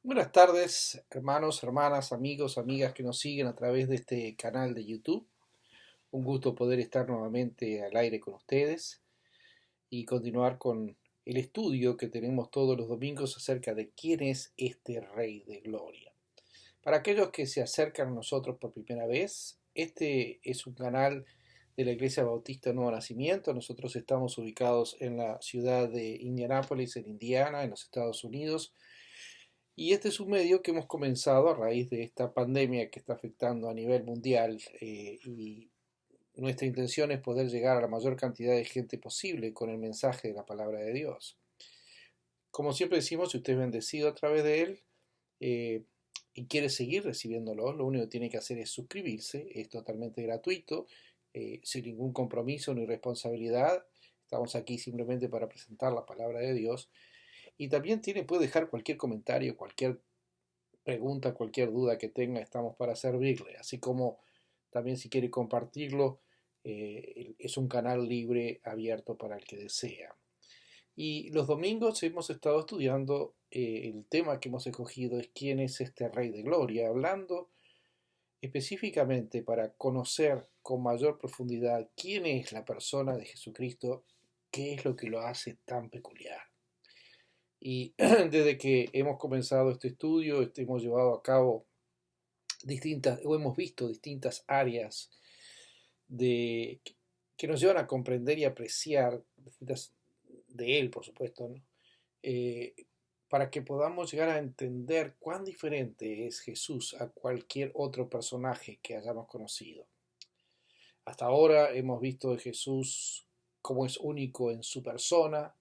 Buenas tardes, hermanos, hermanas, amigos, amigas que nos siguen a través de este canal de YouTube. Un gusto poder estar nuevamente al aire con ustedes y continuar con el estudio que tenemos todos los domingos acerca de quién es este Rey de Gloria. Para aquellos que se acercan a nosotros por primera vez, este es un canal de la Iglesia Bautista Nuevo Nacimiento. Nosotros estamos ubicados en la ciudad de Indianápolis, en Indiana, en los Estados Unidos. Y este es un medio que hemos comenzado a raíz de esta pandemia que está afectando a nivel mundial, y nuestra intención es poder llegar a la mayor cantidad de gente posible con el mensaje de la palabra de Dios. Como siempre decimos, si usted es bendecido a través de él eh, y quiere seguir recibiéndolo, lo único que tiene que hacer es suscribirse, es totalmente gratuito, sin ningún compromiso ni responsabilidad. Estamos aquí simplemente para presentar la palabra de Dios. Y también puede dejar cualquier comentario, cualquier pregunta, cualquier duda que tenga, estamos para servirle. Así como también si quiere compartirlo, es un canal libre, abierto para el que desea. Y los domingos hemos estado estudiando, el tema que hemos escogido es quién es este Rey de Gloria, hablando específicamente para conocer con mayor profundidad quién es la persona de Jesucristo, qué es lo que lo hace tan peculiar. Y desde que hemos comenzado este estudio, hemos llevado a cabo o hemos visto distintas áreas de, que nos llevan a comprender y apreciar, de él, por supuesto, ¿no? Eh, para que podamos llegar a entender cuán diferente es Jesús a cualquier otro personaje que hayamos conocido. Hasta ahora hemos visto de Jesús cómo es único en su persona,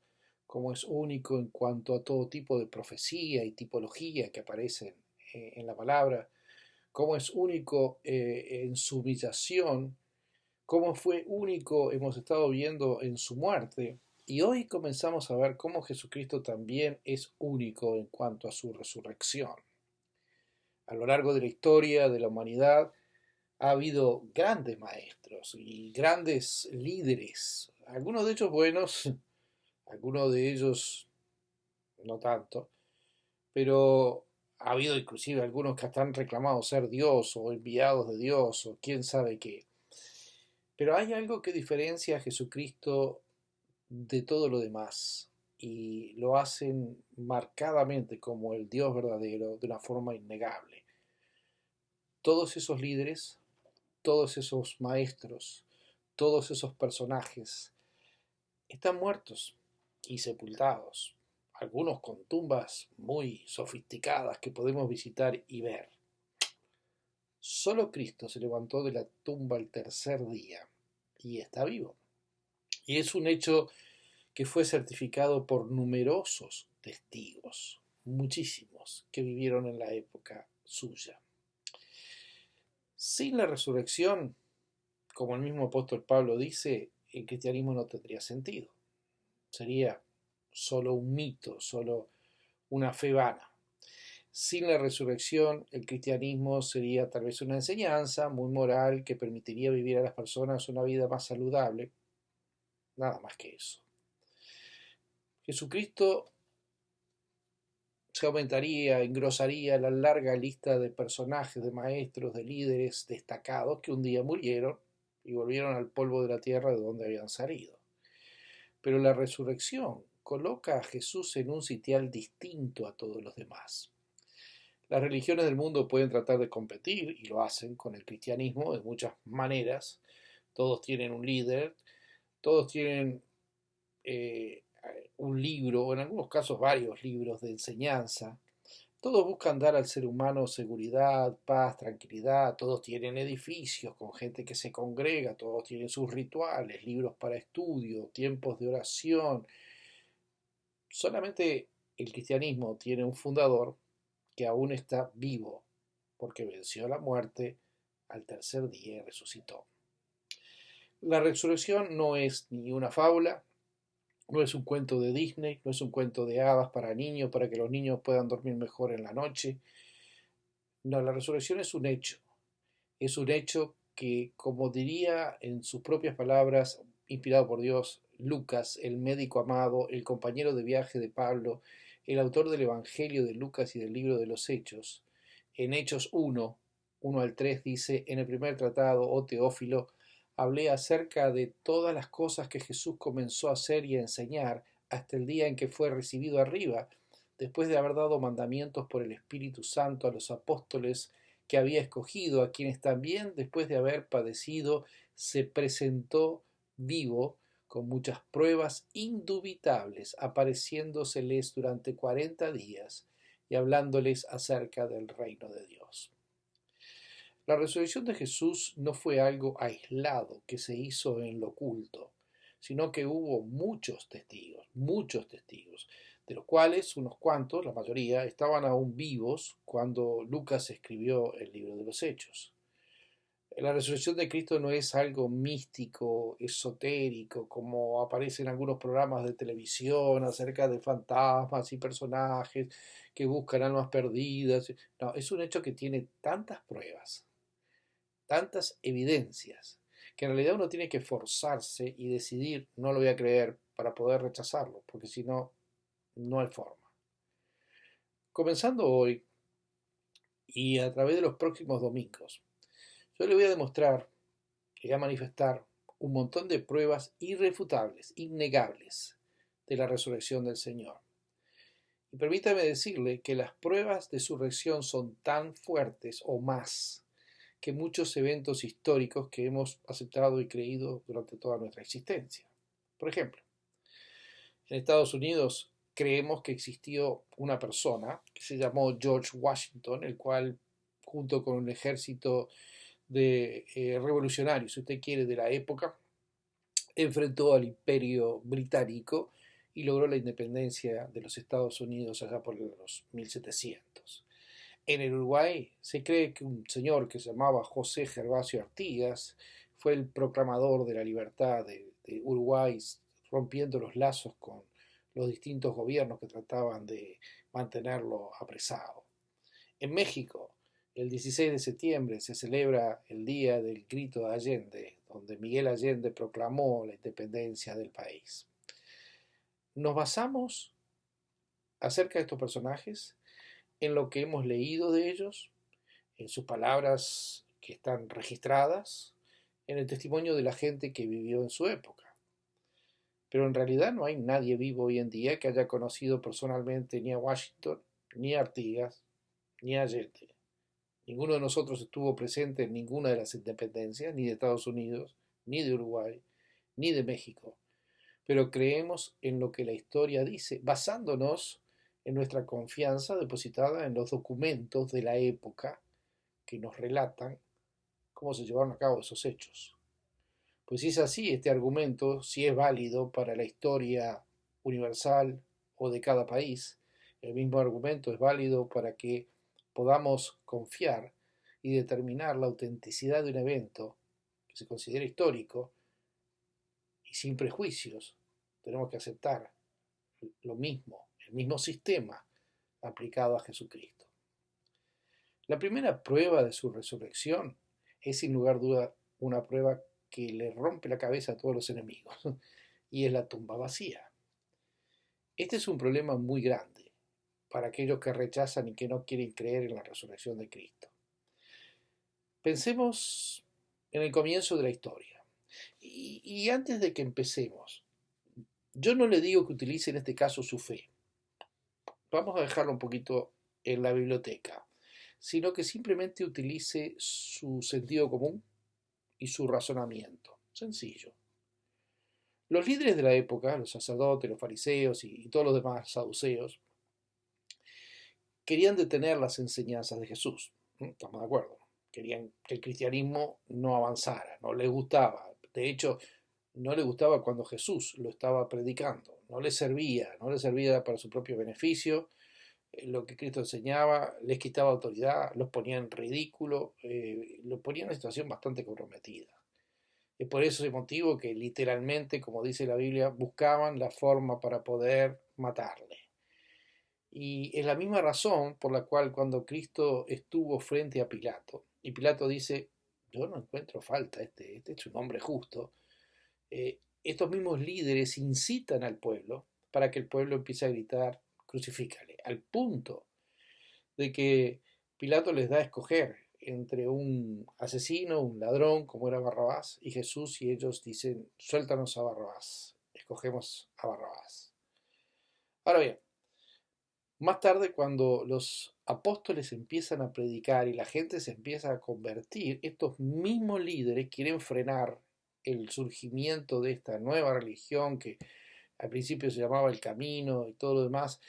cómo es único en cuanto a todo tipo de profecía y tipología que aparecen en la palabra, cómo es único en su humillación, cómo fue único, hemos estado viendo en su muerte, y hoy comenzamos a ver cómo Jesucristo también es único en cuanto a su resurrección. A lo largo de la historia de la humanidad ha habido grandes maestros y grandes líderes, algunos de ellos buenos, algunos de ellos no tanto, pero ha habido inclusive algunos que hasta han reclamado ser Dios o enviados de Dios o quién sabe qué. Pero hay algo que diferencia a Jesucristo de todo lo demás y lo hacen marcadamente como el Dios verdadero de una forma innegable. Todos esos líderes, todos esos maestros, todos esos personajes están muertos y sepultados, algunos con tumbas muy sofisticadas que podemos visitar y ver. Solo Cristo se levantó de la tumba el tercer día y está vivo. Y es un hecho que fue certificado por numerosos testigos, muchísimos, que vivieron en la época suya. Sin la resurrección, como el mismo apóstol Pablo dice, el cristianismo no tendría sentido. Sería solo un mito, solo una fe vana. Sin la resurrección, el cristianismo sería tal vez una enseñanza muy moral que permitiría vivir a las personas una vida más saludable. Nada más que eso. Jesucristo se aumentaría, engrosaría la larga lista de personajes, de maestros, de líderes destacados que un día murieron y volvieron al polvo de la tierra de donde habían salido. Pero la resurrección coloca a Jesús en un sitial distinto a todos los demás. Las religiones del mundo pueden tratar de competir, y lo hacen con el cristianismo de muchas maneras. Todos tienen un líder, todos tienen un libro, o en algunos casos varios libros de enseñanza. Todos buscan dar al ser humano seguridad, paz, tranquilidad. Todos tienen edificios con gente que se congrega, todos tienen sus rituales, libros para estudio, tiempos de oración. Solamente el cristianismo tiene un fundador que aún está vivo, porque venció la muerte al tercer día y resucitó. La resurrección no es ni una fábula, no es un cuento de Disney, no es un cuento de hadas para niños, para que los niños puedan dormir mejor en la noche. No, la resurrección es un hecho. Es un hecho que, como diría en sus propias palabras, inspirado por Dios, Lucas, el médico amado, el compañero de viaje de Pablo, el autor del Evangelio de Lucas y del libro de los Hechos, en Hechos 1 al 3 dice: en el primer tratado, oh Teófilo, hablé acerca de todas las cosas que Jesús comenzó a hacer y a enseñar hasta el día en que fue recibido arriba, después de haber dado mandamientos por el Espíritu Santo a los apóstoles que había escogido, a quienes también, después de haber padecido, se presentó vivo con muchas pruebas indubitables, apareciéndoseles durante 40 días y hablándoles acerca del reino de Dios. La resurrección de Jesús no fue algo aislado que se hizo en lo oculto, sino que hubo muchos testigos, de los cuales unos cuantos, la mayoría, estaban aún vivos cuando Lucas escribió el libro de los Hechos. La resurrección de Cristo no es algo místico, esotérico, como aparece en algunos programas de televisión acerca de fantasmas y personajes que buscan almas perdidas. No, es un hecho que tiene tantas pruebas, tantas evidencias, que en realidad uno tiene que forzarse y decidir: no lo voy a creer, para poder rechazarlo, porque si no, no hay forma. Comenzando hoy y a través de los próximos domingos, yo le voy a demostrar, le voy a manifestar un montón de pruebas irrefutables, innegables, de la resurrección del Señor. Y permítame decirle que las pruebas de su resurrección son tan fuertes o más que muchos eventos históricos que hemos aceptado y creído durante toda nuestra existencia. Por ejemplo, en Estados Unidos creemos que existió una persona que se llamó George Washington, el cual, junto con un ejército de revolucionarios, si usted quiere, de la época, enfrentó al Imperio Británico y logró la independencia de los Estados Unidos allá por los 1700. En el Uruguay se cree que un señor que se llamaba José Gervasio Artigas fue el proclamador de la libertad de Uruguay, rompiendo los lazos con los distintos gobiernos que trataban de mantenerlo apresado. En México, el 16 de septiembre se celebra el Día del Grito de Allende, donde Miguel Allende proclamó la independencia del país. Nos basamos acerca de estos personajes en lo que hemos leído de ellos, en sus palabras que están registradas, en el testimonio de la gente que vivió en su época. Pero en realidad no hay nadie vivo hoy en día que haya conocido personalmente ni a Washington, ni a Artigas, ni a Allende. Ninguno de nosotros estuvo presente en ninguna de las independencias, ni de Estados Unidos, ni de Uruguay, ni de México. Pero creemos en lo que la historia dice, basándonos en nuestra confianza depositada en los documentos de la época que nos relatan cómo se llevaron a cabo esos hechos. Pues si es así, este argumento, si es válido para la historia universal o de cada país, el mismo argumento es válido para que podamos confiar y determinar la autenticidad de un evento que se considera histórico, y sin prejuicios tenemos que aceptar lo mismo, el mismo sistema aplicado a Jesucristo. La primera prueba de su resurrección es sin lugar a duda una prueba que le rompe la cabeza a todos los enemigos, y es la tumba vacía. Este es un problema muy grande para aquellos que rechazan y que no quieren creer en la resurrección de Cristo. Pensemos en el comienzo de la historia. Y antes de que empecemos, yo no le digo que utilice en este caso su fe. Vamos a dejarlo un poquito en la biblioteca, sino que simplemente utilice su sentido común y su razonamiento. Sencillo. Los líderes de la época, los sacerdotes, los fariseos y todos los demás saduceos, querían detener las enseñanzas de Jesús. ¿Estamos de acuerdo? Querían que el cristianismo no avanzara, no les gustaba. De hecho, no les gustaba cuando Jesús lo estaba predicando. No les servía para su propio beneficio. Lo que Cristo enseñaba les quitaba autoridad, los ponía en ridículo, los ponía en una situación bastante comprometida. Es por ese motivo que literalmente, como dice la Biblia, buscaban la forma para poder matarle. Y es la misma razón por la cual cuando Cristo estuvo frente a Pilato, y Pilato dice: yo no encuentro falta, este es un hombre justo, estos mismos líderes incitan al pueblo para que el pueblo empiece a gritar: crucifícale. al punto de que Pilato les da a escoger entre un asesino, un ladrón, como era Barrabás, y Jesús, y ellos dicen, suéltanos a Barrabás, escogemos a Barrabás. Ahora bien, más tarde cuando los apóstoles empiezan a predicar y la gente se empieza a convertir, estos mismos líderes quieren frenar el surgimiento de esta nueva religión que al principio se llamaba el camino y todo lo demás,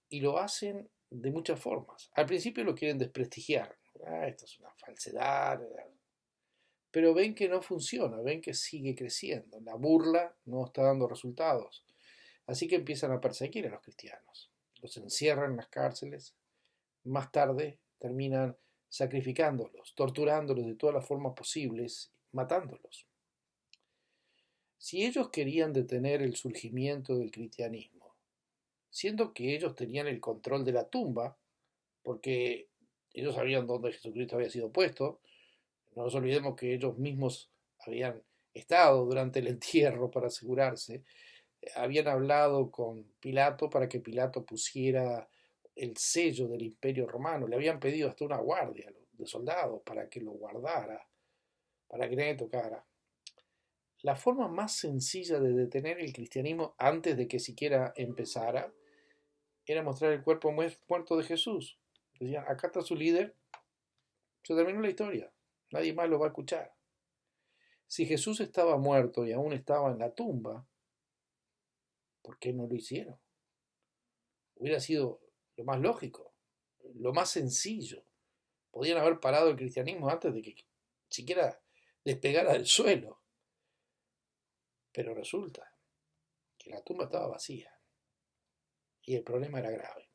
y lo hacen de muchas formas. Al principio lo quieren desprestigiar. Esto es una falsedad. Pero ven que no funciona, ven que sigue creciendo. La burla no está dando resultados. Así que empiezan a perseguir a los cristianos. Los encierran en las cárceles. Más tarde terminan sacrificándolos, torturándolos de todas las formas posibles, matándolos. Si ellos querían detener el surgimiento del cristianismo, siendo que ellos tenían el control de la tumba, porque ellos sabían dónde Jesucristo había sido puesto, no nos olvidemos que ellos mismos habían estado durante el entierro para asegurarse, habían hablado con Pilato para que Pilato pusiera el sello del Imperio Romano, le habían pedido hasta una guardia de soldados para que lo guardara, para que nadie tocara. La forma más sencilla de detener el cristianismo antes de que siquiera empezara era mostrar el cuerpo muerto de Jesús. Decían, acá está su líder, se terminó la historia, nadie más lo va a escuchar. Si Jesús estaba muerto y aún estaba en la tumba, ¿por qué no lo hicieron? Hubiera sido lo más lógico, lo más sencillo. Podían haber parado el cristianismo antes de que siquiera despegara del suelo. Pero resulta que la tumba estaba vacía y el problema era grave.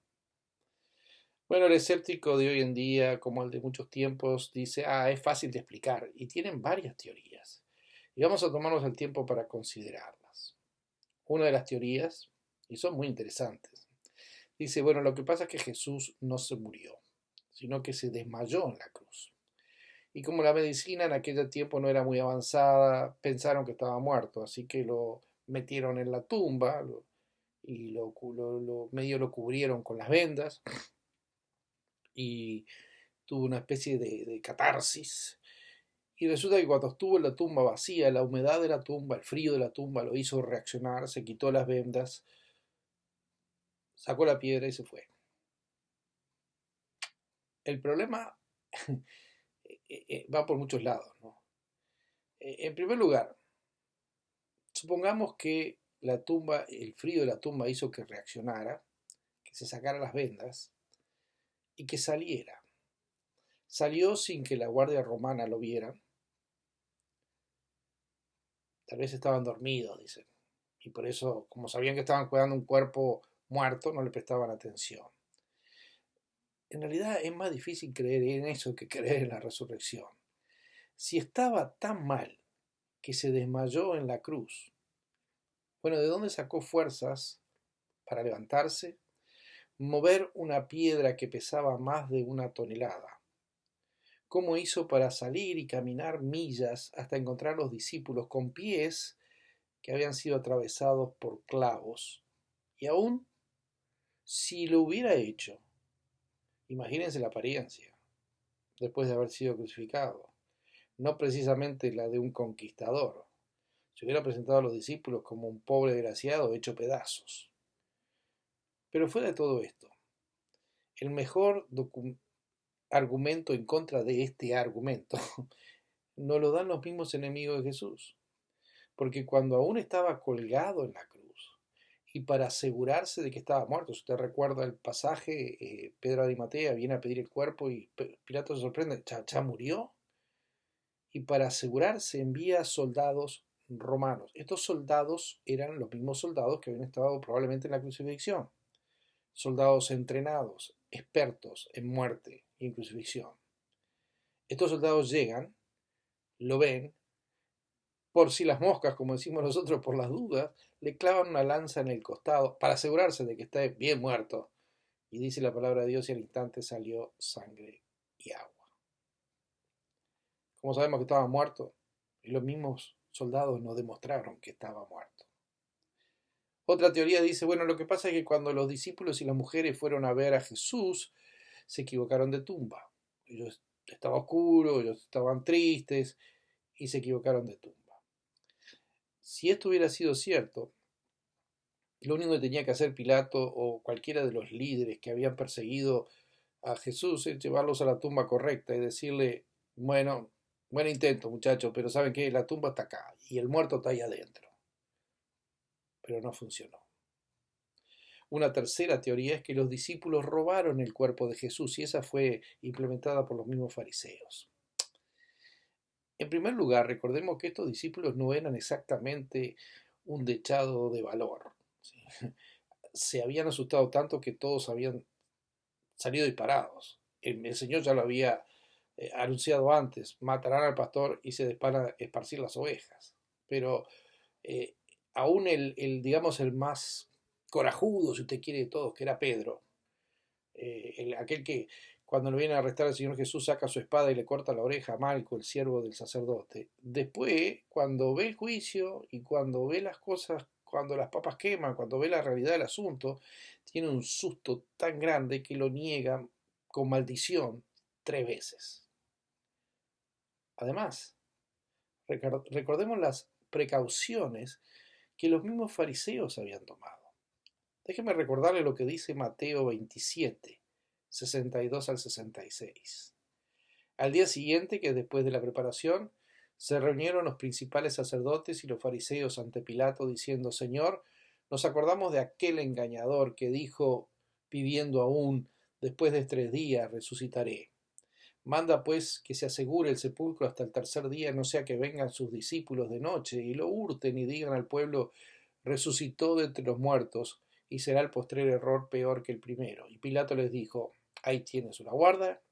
Bueno, el escéptico de hoy en día, como el de muchos tiempos, dice, es fácil de explicar, y tienen varias teorías. Y vamos a tomarnos el tiempo para considerarlas. Una de las teorías, y son muy interesantes, dice, bueno, lo que pasa es que Jesús no se murió, sino que se desmayó en la cruz. Y como la medicina en aquel tiempo no era muy avanzada, pensaron que estaba muerto, así que lo metieron en la tumba y medio lo cubrieron con las vendas y tuvo una especie de catarsis. Y resulta que cuando estuvo en la tumba vacía, la humedad de la tumba, el frío de la tumba lo hizo reaccionar, se quitó las vendas, sacó la piedra y se fue. El problema va por muchos lados, ¿no? En primer lugar, supongamos que la tumba, el frío de la tumba hizo que reaccionara, que se sacara las vendas y que saliera. Salió sin que la guardia romana lo viera. Tal vez estaban dormidos, dicen. Y por eso, como sabían que estaban cuidando un cuerpo muerto, no le prestaban atención. En realidad es más difícil creer en eso que creer en la resurrección. Si estaba tan mal que se desmayó en la cruz, bueno, ¿de dónde sacó fuerzas para levantarse? Mover una piedra que pesaba más de 1 tonelada. ¿Cómo hizo para salir y caminar millas hasta encontrar los discípulos con pies que habían sido atravesados por clavos? Y aún si lo hubiera hecho, imagínense la apariencia después de haber sido crucificado, no precisamente la de un conquistador. Se hubiera presentado a los discípulos como un pobre desgraciado hecho pedazos. Pero fuera de todo esto, el mejor argumento en contra de este argumento nos lo dan los mismos enemigos de Jesús. Porque cuando aún estaba colgado en la cruz, y para asegurarse de que estaba muerto, si usted recuerda el pasaje, Pedro de Arimatea viene a pedir el cuerpo y Pilato se sorprende, ¿ya murió? Y para asegurarse envía soldados romanos. Estos soldados eran los mismos soldados que habían estado probablemente en la crucifixión. Soldados entrenados, expertos en muerte y en crucifixión. Estos soldados llegan, lo ven, por si las moscas, como decimos nosotros, por las dudas, le clavan una lanza en el costado para asegurarse de que está bien muerto. Y dice la palabra de Dios y al instante salió sangre y agua. Como sabemos que estaba muerto, y los mismos soldados nos demostraron que estaba muerto. Otra teoría dice, bueno, lo que pasa es que cuando los discípulos y las mujeres fueron a ver a Jesús, se equivocaron de tumba. Ellos estaba oscuro, ellos estaban tristes y se equivocaron de tumba. Si esto hubiera sido cierto, lo único que tenía que hacer Pilato o cualquiera de los líderes que habían perseguido a Jesús es llevarlos a la tumba correcta y decirle, bueno, buen intento muchachos, pero ¿saben qué? La tumba está acá y el muerto está ahí adentro. Pero no funcionó. Una tercera teoría es que los discípulos robaron el cuerpo de Jesús y esa fue implementada por los mismos fariseos. En primer lugar, recordemos que estos discípulos no eran exactamente un dechado de valor. ¿Sí? Se habían asustado tanto que todos habían salido disparados. El Señor ya lo había anunciado antes, matarán al pastor y se van a esparcir las ovejas. Pero eh, aún digamos, el más corajudo, si usted quiere, de todos, que era Pedro, aquel que cuando lo viene a arrestar el Señor Jesús saca su espada y le corta la oreja a Malco, el siervo del sacerdote. Después, cuando ve el juicio y cuando ve las cosas, cuando las papas queman, cuando ve la realidad del asunto, tiene un susto tan grande que lo niega con maldición 3 veces. Además, recordemos las precauciones que los mismos fariseos habían tomado. Déjeme recordarle lo que dice Mateo 27, 62 al 66. Al día siguiente, que después de la preparación, se reunieron los principales sacerdotes y los fariseos ante Pilato diciendo, Señor, nos acordamos de aquel engañador que dijo, viviendo aún, después de 3 días resucitaré. Manda pues que se asegure el sepulcro hasta el tercer día, no sea que vengan sus discípulos de noche y lo hurten y digan al pueblo, resucitó de entre los muertos, y será el postrer error peor que el primero. Y Pilato les dijo, ahí tienes una guarda,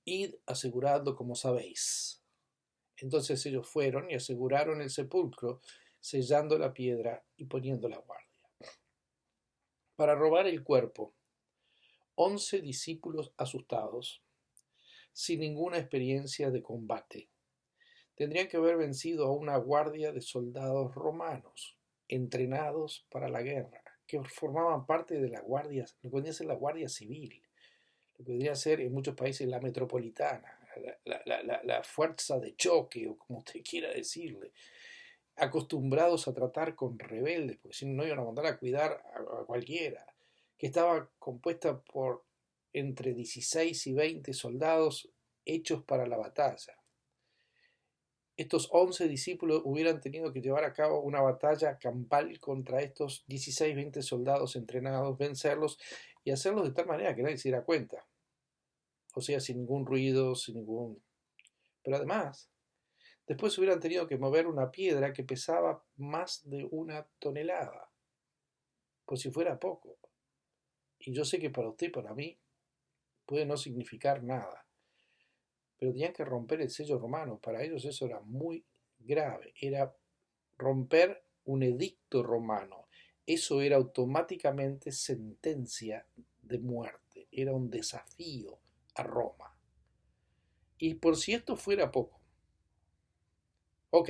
id asegurando como sabéis. Entonces ellos fueron y aseguraron el sepulcro, sellando la piedra y poniendo la guardia. Para robar el cuerpo, 11 discípulos asustados, sin ninguna experiencia de combate, tendrían que haber vencido a una guardia de soldados romanos, entrenados para la guerra, que formaban parte de la guardia, lo que podría ser la guardia civil, lo que podría ser en muchos países la metropolitana, la fuerza de choque, o como usted quiera decirle, acostumbrados a tratar con rebeldes, porque si no iban a mandar a cuidar a cualquiera, que estaba compuesta por entre 16 y 20 soldados hechos para la batalla. Estos 11 discípulos hubieran tenido que llevar a cabo una batalla campal contra estos 16-20 soldados entrenados, vencerlos y hacerlos de tal manera que nadie se diera cuenta. O sea, sin ningún ruido, sin ningún... Pero además, después hubieran tenido que mover una piedra que pesaba más de 1 tonelada, por si fuera poco. Y yo sé que para usted y para mí puede no significar nada, pero tenían que romper el sello romano. Para ellos eso era muy grave, era romper un edicto romano. Eso era automáticamente sentencia de muerte, era un desafío a Roma. Y por si esto fuera poco, ok,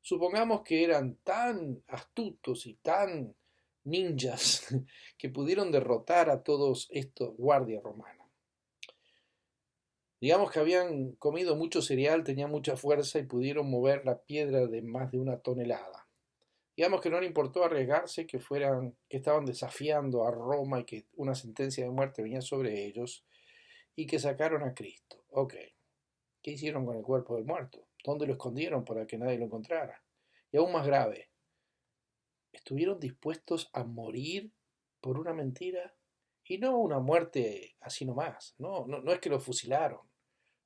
supongamos que eran tan astutos y tan ninjas que pudieron derrotar a todos estos guardias romanos. Digamos que habían comido mucho cereal, tenían mucha fuerza y pudieron mover la piedra de más de 1 tonelada. Digamos que no le importó arriesgarse, que estaban desafiando a Roma y que una sentencia de muerte venía sobre ellos y que sacaron a Cristo. Ok, ¿qué hicieron con el cuerpo del muerto? ¿Dónde lo escondieron para que nadie lo encontrara? Y aún más grave, ¿estuvieron dispuestos a morir por una mentira? Y no una muerte así nomás, no es que los fusilaron,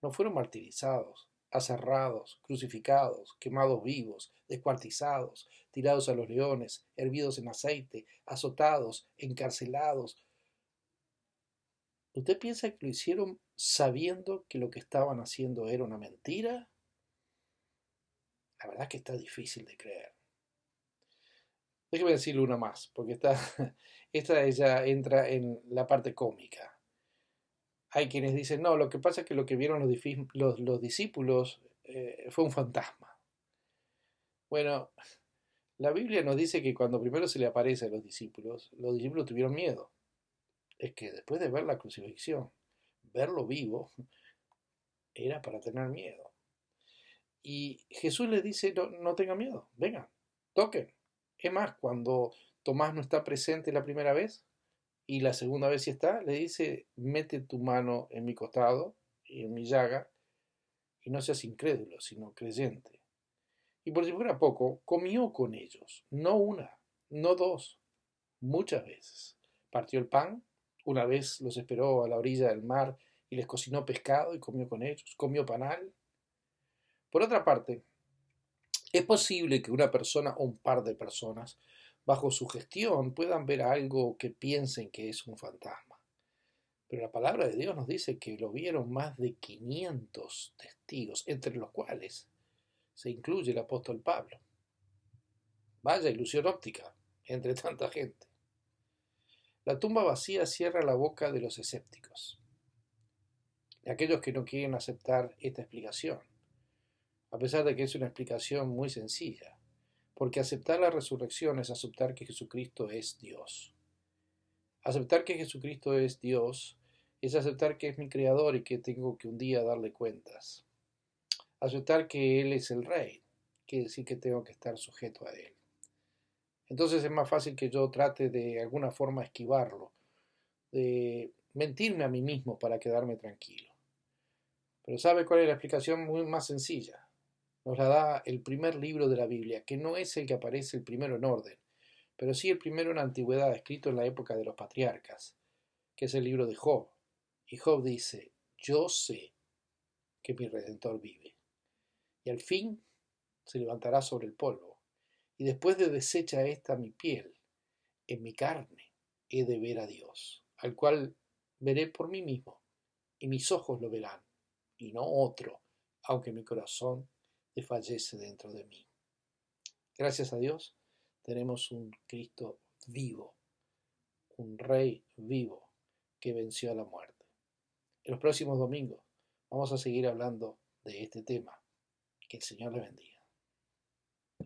no fueron martirizados, aserrados, crucificados, quemados vivos, descuartizados, tirados a los leones, hervidos en aceite, azotados, encarcelados. ¿Usted piensa que lo hicieron sabiendo que lo que estaban haciendo era una mentira? La verdad es que está difícil de creer. Déjeme decirle una más, porque esta ya entra en la parte cómica. Hay quienes dicen, no, lo que pasa es que lo que vieron los discípulos fue un fantasma. Bueno, La Biblia nos dice que cuando primero se le aparece a los discípulos tuvieron miedo. Es que después de ver la crucifixión, verlo vivo, era para tener miedo. Y Jesús les dice, no, no tengan miedo, vengan, toquen. Es más, cuando Tomás no está presente la primera vez y la segunda vez sí está, le dice, mete tu mano en mi costado y en mi llaga y no seas incrédulo, sino creyente. Y por si fuera poco, comió con ellos, no una, no dos, muchas veces. Partió el pan, una vez los esperó a la orilla del mar y les cocinó pescado y comió con ellos, comió panal. Por otra parte, es posible que una persona o un par de personas bajo su gestión puedan ver algo que piensen que es un fantasma. Pero la palabra de Dios nos dice que lo vieron más de 500 testigos, entre los cuales se incluye el apóstol Pablo. Vaya ilusión óptica entre tanta gente. La tumba vacía cierra la boca de los escépticos, de aquellos que no quieren aceptar esta explicación, a pesar de que es una explicación muy sencilla, porque aceptar la resurrección es aceptar que Jesucristo es Dios. Aceptar que Jesucristo es Dios es aceptar que es mi creador y que tengo que un día darle cuentas. Aceptar que Él es el Rey, quiere decir que tengo que estar sujeto a Él. Entonces es más fácil que yo trate de alguna forma esquivarlo, de mentirme a mí mismo para quedarme tranquilo. Pero ¿sabe cuál es la explicación muy más sencilla? Nos la da el primer libro de la Biblia, que no es el que aparece el primero en orden, pero sí el primero en la antigüedad, escrito en la época de los patriarcas, que es el libro de Job. Y Job dice, yo sé que mi Redentor vive, y al fin se levantará sobre el polvo, y después de deshecha esta mi piel, en mi carne he de ver a Dios, al cual veré por mí mismo, y mis ojos lo verán, y no otro, aunque mi corazón desfallece dentro de mí. Gracias a Dios tenemos un Cristo vivo, un Rey vivo que venció a la muerte. En los próximos domingos vamos a seguir hablando de este tema. Que el Señor le bendiga.